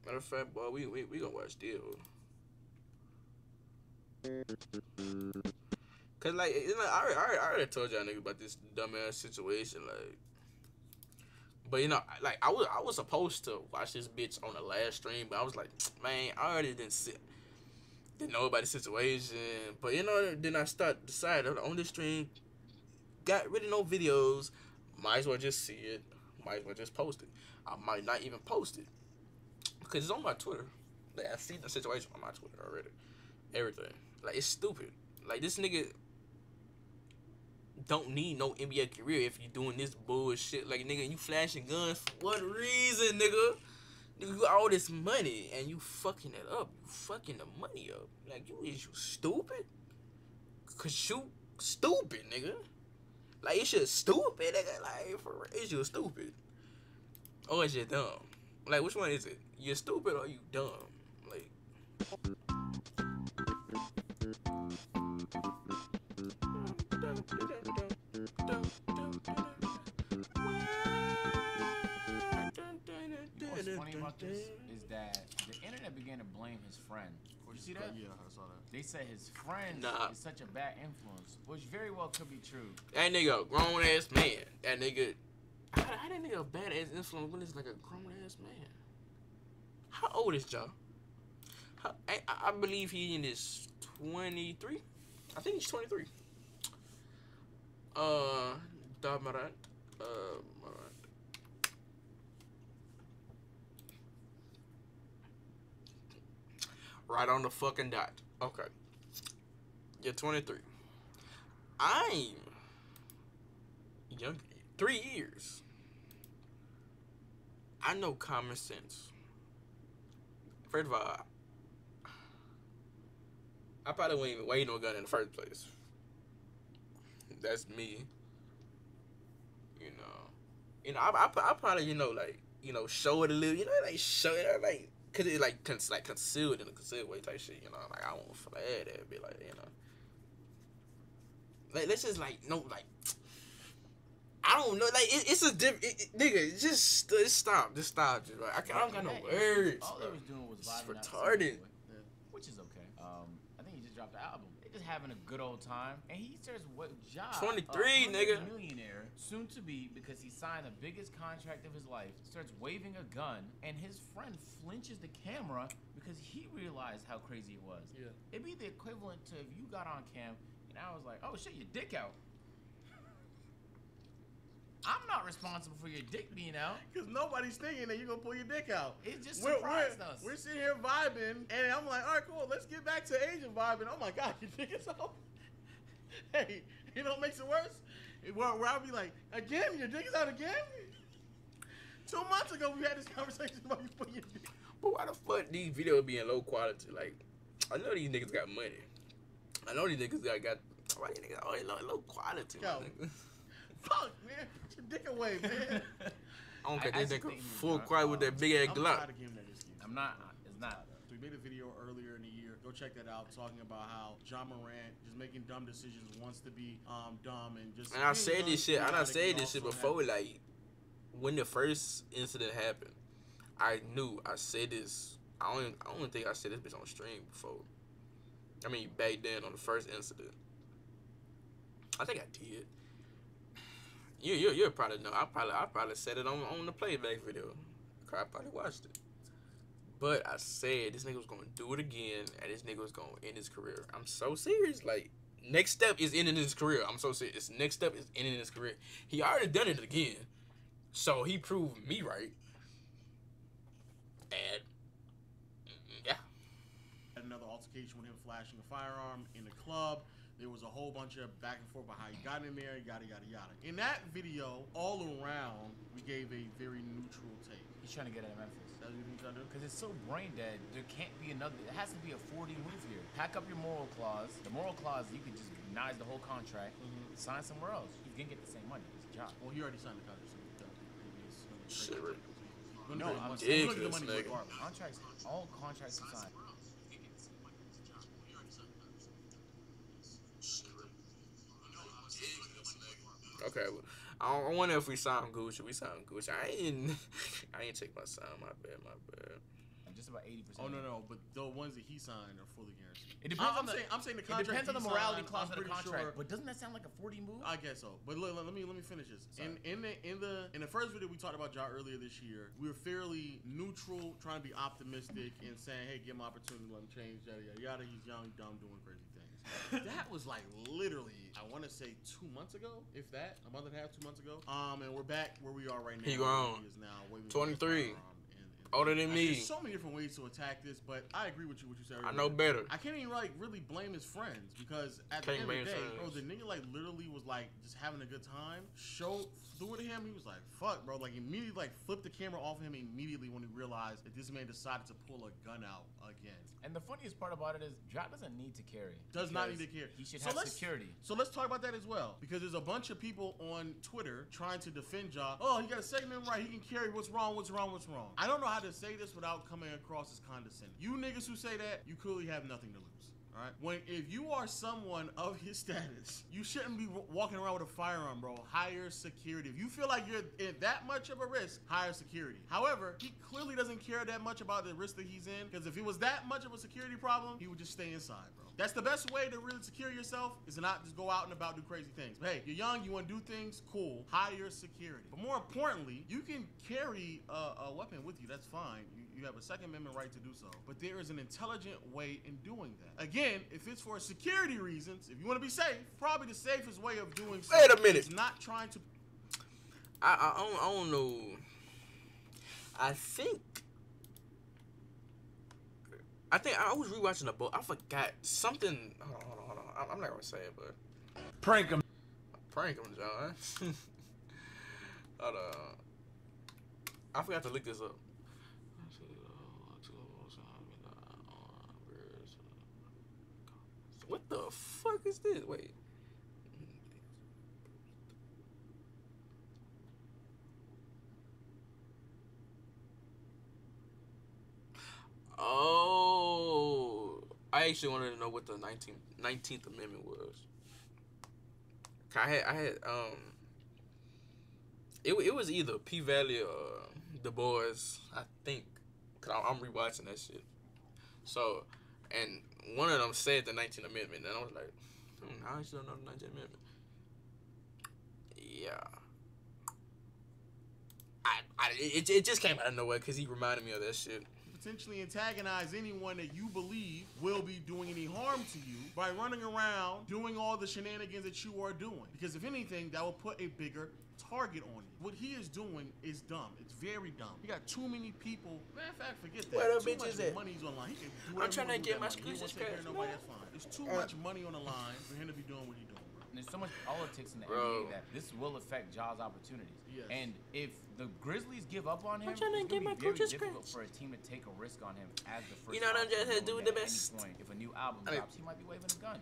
Matter of fact, boy, we gonna watch Deal. Cause like, I already told y'all niggas about this dumbass situation, like. But you know, like I was supposed to watch this bitch on the last stream, but I was like, man, I already didn't know about the situation. But you know, then I decided on this stream, got really no videos, might as well just see it, might as well just post it. I might not even post it because it's on my Twitter. Like, I see the situation on my Twitter already. Everything, like, it's stupid. Like, this nigga don't need no NBA career if you doing this bullshit. Like, nigga, you flashing guns for what reason, nigga? Nigga, you got all this money and you fucking it up. You fucking the money up. Like, is you stupid? Cause you stupid, nigga. Like, is you stupid, nigga? Like, for real, is you stupid? Or is you dumb? Like, which one is it? You stupid or you dumb? Like, What's funny about this is that the internet began to blame his friend. Did you see that? Yeah, I saw that. They said his friend is such a bad influence, which very well could be true. that nigga a grown ass man. That nigga, how that nigga a bad ass influence when it's like a grown ass man? How old is y'all? I believe he in his 23. I think he's 23. Morant. Morant. Right on the fucking dot. Okay. You're 23. I'm younger. 3 years. I know common sense. First of all, I probably wouldn't even wait no gun in the first place. That's me. I probably, show it a little, like, show it, like, cause it, like, concealed in a concealed way type shit, like, I won't flag that, be like, like, let's just, like, no, like, I don't know, like, it's a different, nigga, just stop, just, like, I don't got no words, All they was doing was it's vibing out, retarded, which is okay. I think he just dropped the album. They're just having a good old time, and he starts what job? 23, nigga. Millionaire, soon to be, because he signed the biggest contract of his life. Starts waving a gun, and his friend flinches the camera because he realized how crazy it was. Yeah. It'd be the equivalent to if you got on cam, and I was like, "Oh shit, your dick out." I'm not responsible for your dick being out. Because nobody's thinking that you're going to pull your dick out. It just surprised us. We're sitting here vibing, and I'm like, all right, cool, let's get back to Asian vibing. Oh my God, your dick is out. Hey, you know what makes it worse? Where I'll be like, again, your dick is out again? 2 months ago, we had this conversation about you putting your dick. But why the fuck these videos be in low quality? Like, I know these niggas got money. I know these niggas got why these niggas always low quality, Yo. Fuck, man. Put your dick away, man. I don't care. I That nigga think full quiet with that big ass I'm Glock. tired of giving that excuse. I'm not. It's not. So we made a video earlier in the year. Go check that out, talking about how John Morant just making dumb decisions, wants to be dumb, and just. And I said this shit. I done said and this shit also before. have- Like, when the first incident happened, I knew. I said this. I don't think I said this bitch on stream before. I mean, back then on the first incident. I think I did. You probably know. I probably said it on the playback video. I probably watched it. But I said this nigga was gonna do it again, and this nigga was gonna end his career. I'm so serious. Like, next step is ending his career. I'm so serious. Next step is ending his career. He already done it again, so he proved me right. And yeah, Had another altercation with him flashing a firearm in the club. There was a whole bunch of back and forth about how he got in there, yada, yada, yada. In that video, all around, we gave a very neutral take. He's trying to get out of Memphis. That's what he's trying to do? Because it's so brain dead, there can't be another. It has to be a 4D move here. Pack up your moral clause. The moral clause, you can just deny the whole contract, sign somewhere else. He's gonna get the same money. It's a job. Well, he already signed the contract, so shit. No, I'm saying- the money Nigga. regardless. Contracts, all contracts are signed. Okay, well, I wonder if we sound Gucci. We sound Gucci. I ain't check my sound. My bad. Just about 80%. Oh no, but the ones that he signed are fully guaranteed. It depends I'm saying the it contract. depends on the he morality signed, clause I'm of the pretty contract. sure- But doesn't that sound like a 40 move? I guess so. But look, let me finish this. Sorry. In the first video we talked about Ja earlier this year, we were fairly neutral, trying to be optimistic and saying, hey, give him opportunity, let him change, yada yada yada. He's young, dumb, doing crazy things. That was like literally, I want to say 2 months ago, if that, a month and a half, 2 months ago. And we're back where we are right now. He grown. He is now waving 23. and Older than me. There's so many different ways to attack this, but I agree with what you said earlier. I know better. I can't even really blame his friends because at the end of the day, bro, the nigga like literally was like just having a good time. Threw it to him. He was like, "Fuck, bro!" Like immediately like flipped the camera off of him immediately when he realized that this man decided to pull a gun out again. And the funniest part about it is, Ja doesn't need to carry. Does not need to carry. He should have security. So let's talk about that as well, because there's a bunch of people on Twitter trying to defend Ja. Oh, he got a second man right. He can carry. What's wrong? What's wrong? What's wrong? I don't know how to say this without coming across as condescending. You niggas who say that, you clearly have nothing to lose. All right. If you are someone of his status, you shouldn't be walking around with a firearm, bro. Hire security. If you feel like you're in that much of a risk, hire security. However, he clearly doesn't care that much about the risk that he's in, because if it was that much of a security problem, he would just stay inside, bro. That's the best way to really secure yourself, is to not just go out and about, do crazy things. But hey, you're young, you want to do things, cool. Hire security. But more importantly, you can carry a weapon with you. That's fine. You have a Second Amendment right to do so. But there is an intelligent way in doing that. Again, if it's for security reasons, if you want to be safe, probably the safest way of doing so Wait a minute. is not trying to... I don't know. I think I was rewatching the book. I forgot something. Hold on. I'm not gonna say it, but Prank him. prank him, John. Hold on. I forgot to look this up. What the fuck is this? Wait. Oh, I actually wanted to know what the 19th Amendment was. I had it was either P Valley or Du Bois, I think, cause I'm rewatching that shit. So, and one of them said the 19th Amendment, and I was like, I actually don't know the 19th Amendment. Yeah. It just came out of nowhere because he reminded me of that shit. Potentially antagonize anyone that you believe will be doing any harm to you by running around doing all the shenanigans that you are doing. Because if anything, that will put a bigger target on you. What he is doing is dumb. It's very dumb. He got too many people. Matter of fact, forget that. Where the too bitches much at? money's online. He can do I'm whatever trying he to wants get with my that money. He screws won't take care of scratched. nobody. That's fine. There's too much money on the line for him to be doing what he's doing, bro. And there's so much politics in the Bro. NBA that this will affect Ja's opportunities. Yes. And if the Grizzlies give up on him, it's trying to going get to my be very coochie difficult scratched. for a team to take a risk on him as the first. You know what I'm option, just knowing doing that the at best. any point, if a new album I mean- drops, he might be waving a gun.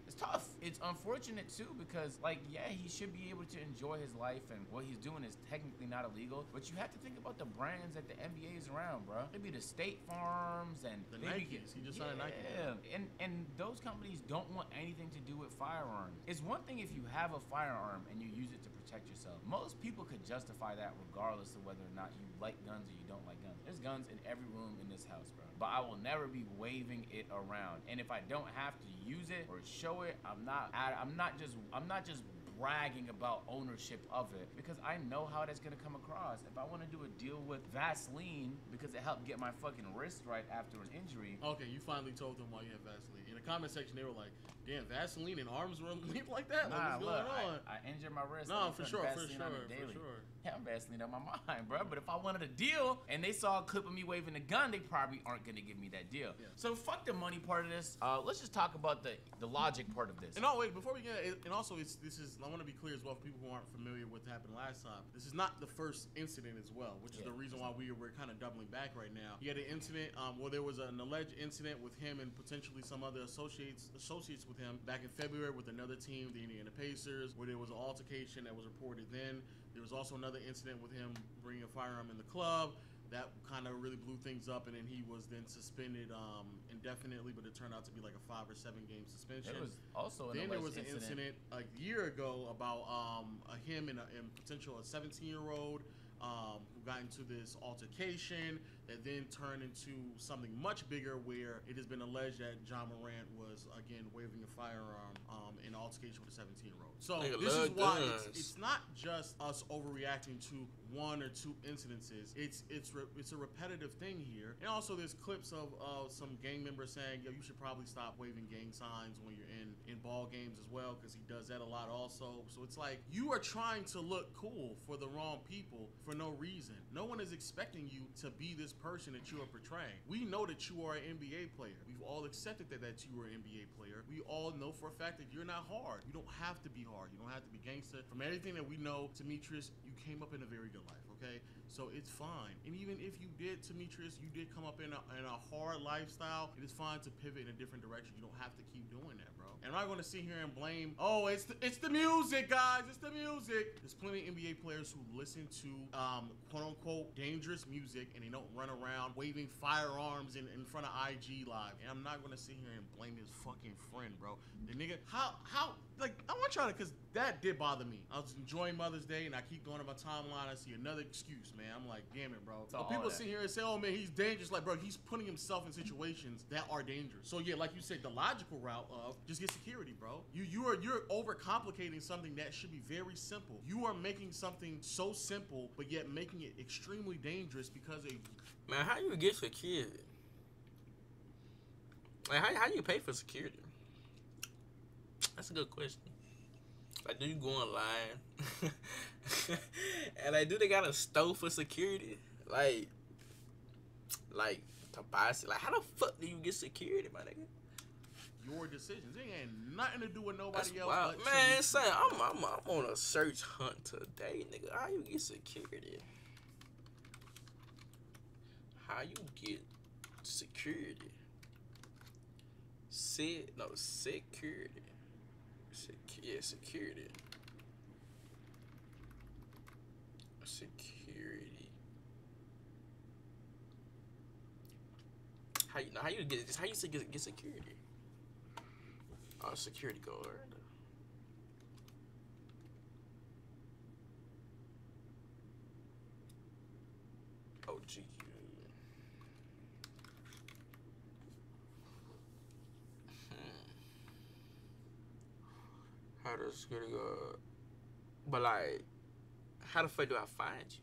It's tough. It's unfortunate too because, like, yeah, he should be able to enjoy his life, and what he's doing is technically not illegal. But you have to think about the brands that the NBA is around, bro. Maybe the State Farms and The they Nikes. He just signed Nike. Yeah, and those companies don't want anything to do with firearms. It's one thing if you have a firearm and you use it to protect yourself. Most people could justify that regardless of whether or not you like guns or you don't like guns. There's guns in every room in this house, bro. But I will never be waving it around. And if I don't have to use it or show it, I'm not just bragging about ownership of it, because I know how that's gonna come across. If I want to do a deal with Vaseline because it helped get my fucking wrist right after an injury. Okay, you finally told them why you have Vaseline. In the comment section, they were like, damn, Vaseline and arms relief like that? Like, Nah, what's look, going on? I injured my wrist. No, I'm for putting sure, for Vaseline sure, on it for daily. sure. Yeah, I'm Vaseline on my mind, bro. But if I wanted a deal and they saw a clip of me waving a gun, they probably aren't gonna give me that deal. Yeah. So fuck the money part of this. Let's just talk about the logic part of this. And oh wait, before we get and also this is I want to be clear as well for people who aren't familiar with what happened last time. This is not the first incident as well, which is the reason why we're kind of doubling back right now. He had an incident where there was an alleged incident with him and potentially some other associates with him back in February with another team, the Indiana Pacers, where there was an altercation that was reported then. There was also another incident with him bringing a firearm in the club. That kind of really blew things up, and then he was then suspended indefinitely, but it turned out to be like a 5 or 7 game suspension. There was also Then there was an incident a year ago about him and potential a 17-year-old who got into this altercation. that then turned into something much bigger, where it has been alleged that John Morant was again waving a firearm in altercation with a 17-year-old. So this is why it's not just us overreacting to one or two incidences. It's a repetitive thing here. And also there's clips of some gang members saying, yo, you should probably stop waving gang signs when you're in ball games as well, because he does that a lot also. So it's like, you are trying to look cool for the wrong people for no reason. No one is expecting you to be this person that you are portraying. We know that you are an NBA player. We've all accepted that you are an NBA player. We all know for a fact that you're not hard. You don't have to be hard. You don't have to be gangster. From everything that we know, Demetrius, you came up in a very good life, okay? So it's fine. And even if you did, Demetrius, you did come up in a hard lifestyle, it is fine to pivot in a different direction. You don't have to keep doing that, bro. And I'm not going to sit here and blame, oh, it's the music, guys. It's the music. There's plenty of NBA players who listen to quote-unquote dangerous music, and they don't run around waving firearms in front of IG Live. And I'm not going to sit here and blame his fucking friend, bro. The nigga, how, like, I want y'all to, because that did bother me. I was enjoying Mother's Day, and I keep going to my timeline. I see another excuse, man. I'm like, damn it, bro. But people sit here and say, oh, man, he's dangerous. Like, bro, he's putting himself in situations that are dangerous. So, yeah, like you said, the logical route of just get security, bro. You're overcomplicating something that should be very simple. You are making something so simple, but yet making it extremely dangerous because of... Man, how you get security? Like, how you pay for security? That's a good question. Like, do you go online? And like, do they got a stove for security? Like to buy, like, how the fuck do you get security, my nigga? Your decisions. It ain't nothing to do with nobody else. Wild. But man, son, I'm on a search hunt today, nigga. How you get security? How you get security? Security. Yeah, security. Security. How you get this? How you get security? Oh, security guard. Oh, GQ. How does security guard? But like, how the fuck do I find you?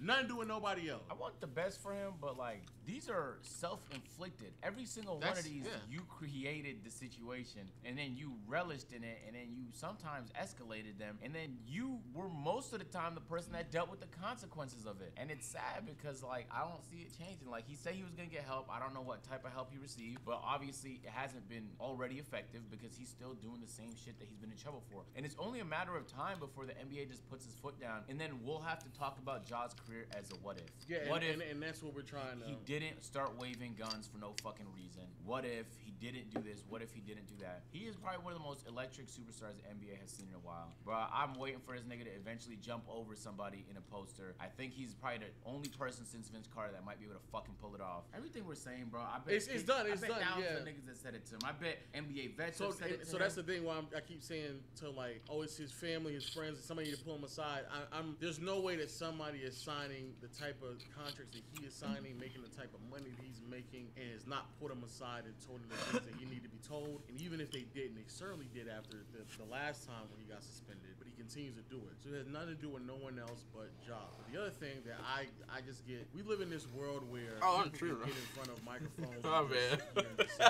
Nothing to do with nobody else. I want the best for him, but like, these are self-inflicted. Every single one of these, you created the situation, and then you relished in it, and then you sometimes escalated them, and then you were most of the time the person that dealt with the consequences of it. And it's sad because like, I don't see it changing. Like, he said he was gonna get help. I don't know what type of help he received, but obviously it hasn't been already effective because he's still doing the same shit that he's been in trouble for. And it's only a matter of time before the NBA just puts his foot down, and then we'll have to talk about Ja's career as a what if. Yeah, what if and that's what we're trying to... He didn't start waving guns for no fucking reason. What if he didn't do this? What if he didn't do that? He is probably one of the most electric superstars the NBA has seen in a while. Bro, I'm waiting for this nigga to eventually jump over somebody in a poster. I think he's probably the only person since Vince Carter that might be able to fucking pull it off. Everything we're saying, bro, I bet it's done. It's done. Thousands of niggas that said it to him. I bet NBA vets have said it to so him. That's the thing why I keep saying to like, oh, it's his family, his friends, somebody to pull him aside. There's no way that somebody is signing the type of contracts that he is signing, making the type of money that he's making, and has not put him aside and told him the things that he need to be told. And even if they didn't, they certainly did after the last time when he got suspended. But he continues to do it. So it has nothing to do with no one else but Ja. But the other thing that I just get, we live in this world where people can get in front of microphones. My bad.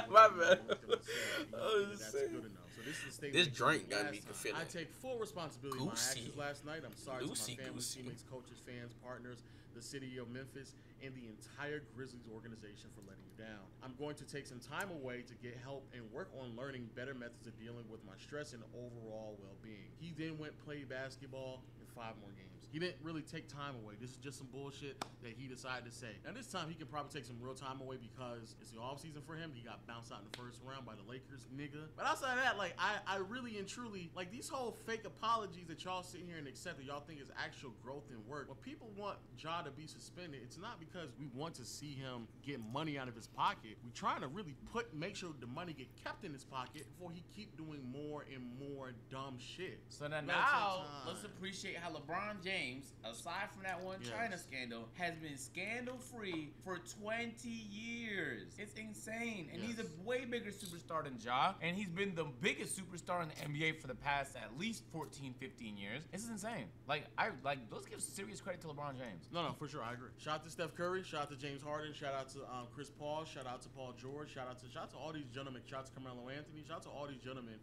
My bad. That's good enough. So this is the statement. This drink got me feeling. I take full responsibility of my actions last night. I'm sorry to my family, teammates, coaches, fans, partners, the city of Memphis, and the entire Grizzlies organization for letting you down. I'm going to take some time away to get help and work on learning better methods of dealing with my stress and overall well-being. He then went play basketball in 5 more games. He didn't really take time away. This is just some bullshit that he decided to say. Now this time he can probably take some real time away because it's the offseason for him. He got bounced out in the first round by the Lakers, nigga. But outside of that, like, I really and truly, like, these whole fake apologies that y'all sit here and accept that y'all think is actual growth and work. When people want Ja to be suspended, it's not because because we want to see him get money out of his pocket. We're trying to really make sure the money get kept in his pocket before he keep doing more and more dumb shit. So then now, let's appreciate how LeBron James, aside from that one China scandal, has been scandal-free for 20 years. It's insane. And he's a way bigger superstar than Ja, and he's been the biggest superstar in the NBA for the past at least 14, 15 years. This is insane. Like, let's give serious credit to LeBron James. No, for sure, I agree. Shout out to Steph Curry, shout out to James Harden, shout out to Chris Paul, shout out to Paul George, shout out to all these gentlemen, shout out to Carmelo Anthony, shout out to all these gentlemen.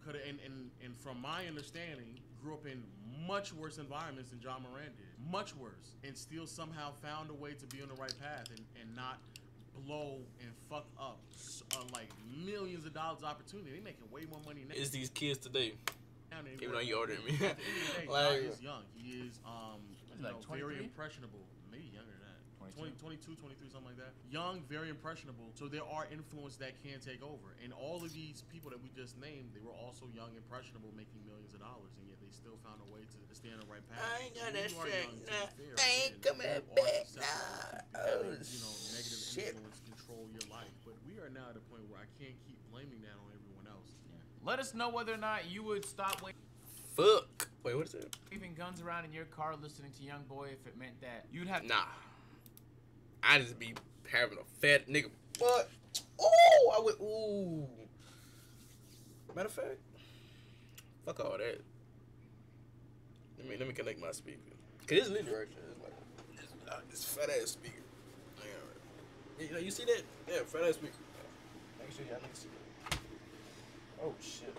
And from my understanding, grew up in much worse environments than John Morant did. Much worse. And still somehow found a way to be on the right path and not blow and fuck up like millions of dollars opportunity. They making way more money now. It's these kids today. Even though you older than me. Like, he's young. He is like very impressionable. Maybe younger than that. 22, 23, something like that. Young, very impressionable. So there are influences that can take over. And all of these people that we just named, they were also young, impressionable, making millions of dollars, and yet they still found a way to stay on the right path. I ain't got that shit. I ain't coming back. Negative influence control your life. But we are now at a point where I can't keep blaming that on everyone else. Let us know whether or not you would stop waiting. Fuck. Wait, what is it? Leaving guns around in your car listening to Young Boy if it meant that you'd have. Nah. I just be having a fat nigga. But, oh, I would, ooh. Matter of fact, fuck all that. Let me connect my speaker. Cause it's literally right there. It's like, this fat ass speaker. You know, you see that? Yeah, fat ass speaker. Make sure y'all niggas see that. Oh shit.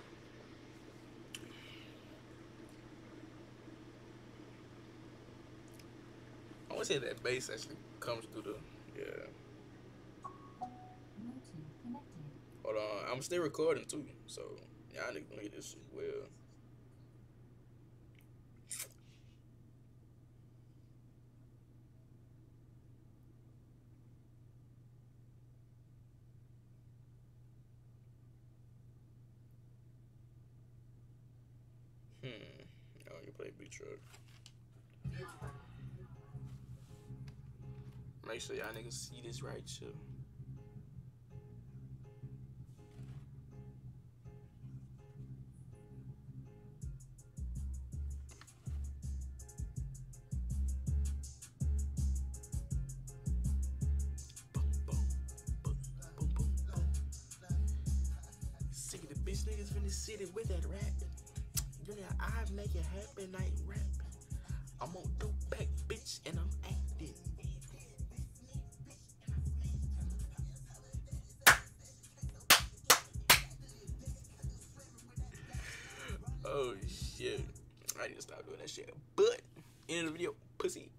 I want to say that bass actually comes through the, Hold on, I'm still recording too, so y'all niggas gonna get this shit well. Oh, you play Big Truck. Make sure y'all niggas see this right shit. Sick of the bitch niggas from the city with that rapping. You know, I make it happen, I ain't rapping. I'm on the back, bitch, and I'm acting. Oh shit. I need to stop doing that shit. But, end of the video, pussy.